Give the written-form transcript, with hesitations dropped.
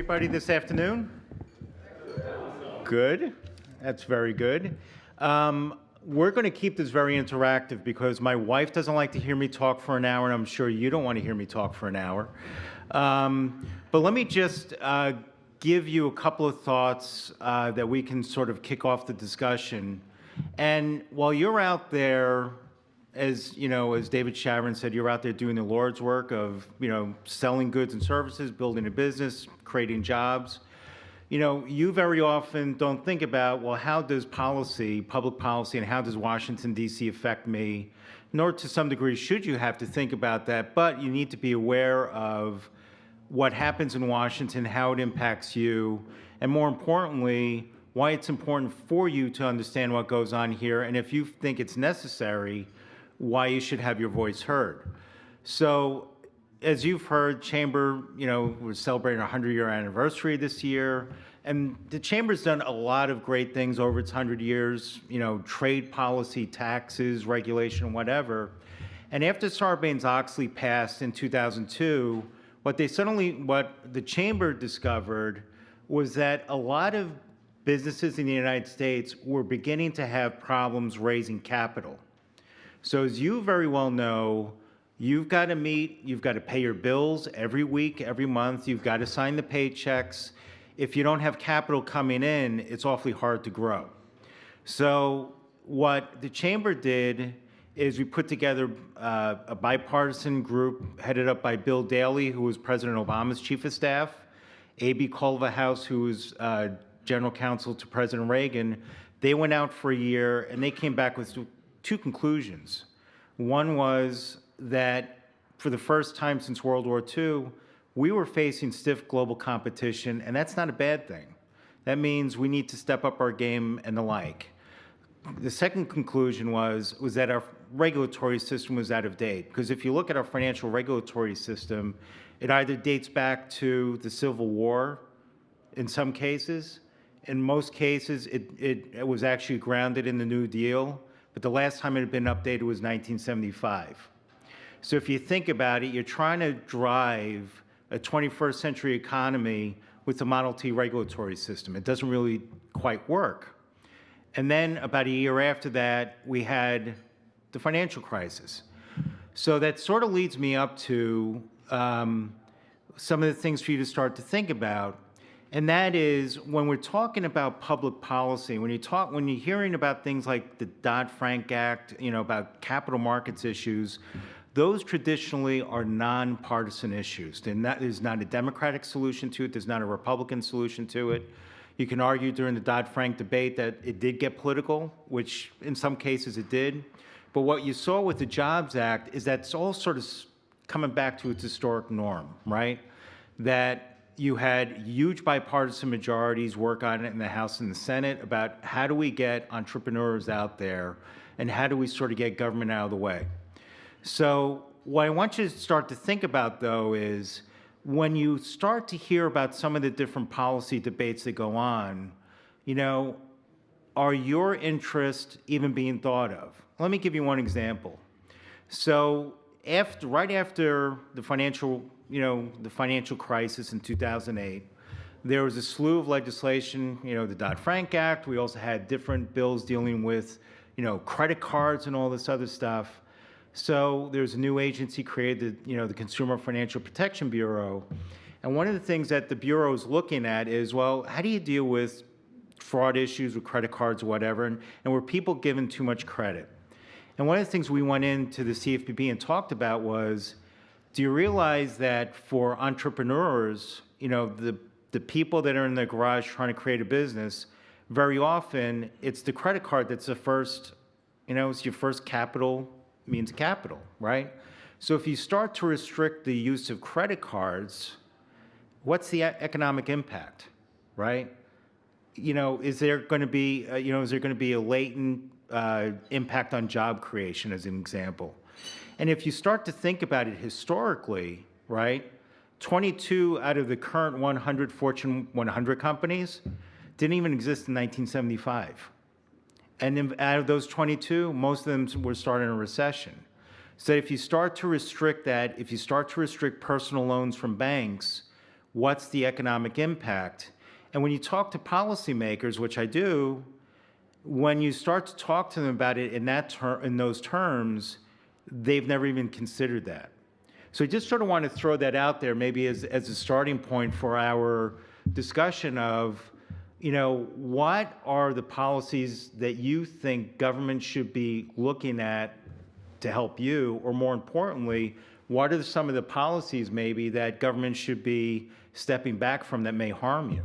everybody this afternoon? Good. That's very good. We're going to keep this very interactive because my wife doesn't like to hear me talk for an hour, and I'm sure you don't want to hear me talk for an hour. But let me just give you a couple of thoughts that we can sort of kick off the discussion. And while you're out there, as you know, as David Sharon said, you're out there doing the Lord's work of, selling goods and services, building a business, creating jobs. You very often don't think about, well, how does policy, public policy, and how does Washington, D.C. affect me? Nor to some degree should you have to think about that, but you need to be aware of what happens in Washington, how it impacts you, and more importantly, why it's important for you to understand what goes on here, and if you think it's necessary, why you should have your voice heard. So, as you've heard, Chamber, we're celebrating our 100-year anniversary this year, and the Chamber's done a lot of great things over its 100 years, trade policy, taxes, regulation, whatever. And after Sarbanes-Oxley passed in 2002, what the Chamber discovered was that a lot of businesses in the United States were beginning to have problems raising capital. So as you very well know, you've got to pay your bills every week, every month. You've got to sign the paychecks. If you don't have capital coming in, it's awfully hard to grow. So what the Chamber did is we put together a bipartisan group headed up by Bill Daley, who was President Obama's chief of staff, A.B. Culverhouse, who was general counsel to President Reagan. They went out for a year, and they came back with two conclusions. One was that for the first time since World War II, we were facing stiff global competition, and that's not a bad thing. That means we need to step up our game and the like. The second conclusion was that our regulatory system was out of date, because if you look at our financial regulatory system, it either dates back to the Civil War in some cases. In most cases, it was actually grounded in the New Deal, but the last time it had been updated was 1975. So if you think about it, you're trying to drive a 21st century economy with the Model T regulatory system. It doesn't really quite work. And then about a year after that, we had the financial crisis. So that sort of leads me up to some of the things for you to start to think about. And that is, when we're talking about public policy, when you're hearing about things like the Dodd-Frank Act, about capital markets issues, those traditionally are nonpartisan issues. There's not a Democratic solution to it. There's not a Republican solution to it. You can argue during the Dodd-Frank debate that it did get political, which in some cases it did. But what you saw with the Jobs Act is that it's all sort of coming back to its historic norm, right? That you had huge bipartisan majorities work on it in the House and the Senate about how do we get entrepreneurs out there and how do we sort of get government out of the way. So what I want you to start to think about, though, is when you start to hear about some of the different policy debates that go on, are your interests even being thought of? Let me give you one example. So right after the financial crisis in 2008, there was a slew of legislation, the Dodd-Frank Act. We also had different bills dealing with, credit cards and all this other stuff. So there's a new agency created, the Consumer Financial Protection Bureau. And one of the things that the Bureau is looking at is, well, how do you deal with fraud issues with credit cards or whatever, and were people given too much credit? And one of the things we went into the CFPB and talked about was, do you realize that for entrepreneurs, the people that are in their garage trying to create a business, very often it's the credit card that's the first, it's your first capital means capital, right? So if you start to restrict the use of credit cards, what's the economic impact, right? Is there going to be, a latent impact on job creation, as an example? And if you start to think about it historically, right, 22 out of the current 100 Fortune 100 companies didn't even exist in 1975. And out of those 22, most of them were starting a recession. So if you start to restrict that, if you start to restrict personal loans from banks, what's the economic impact? And when you talk to policymakers, which I do, when you start to talk to them about it in those terms, they've never even considered that. So I just sort of want to throw that out there, maybe as a starting point for our discussion of, what are the policies that you think government should be looking at to help you, or more importantly, what are some of the policies maybe that government should be stepping back from that may harm you?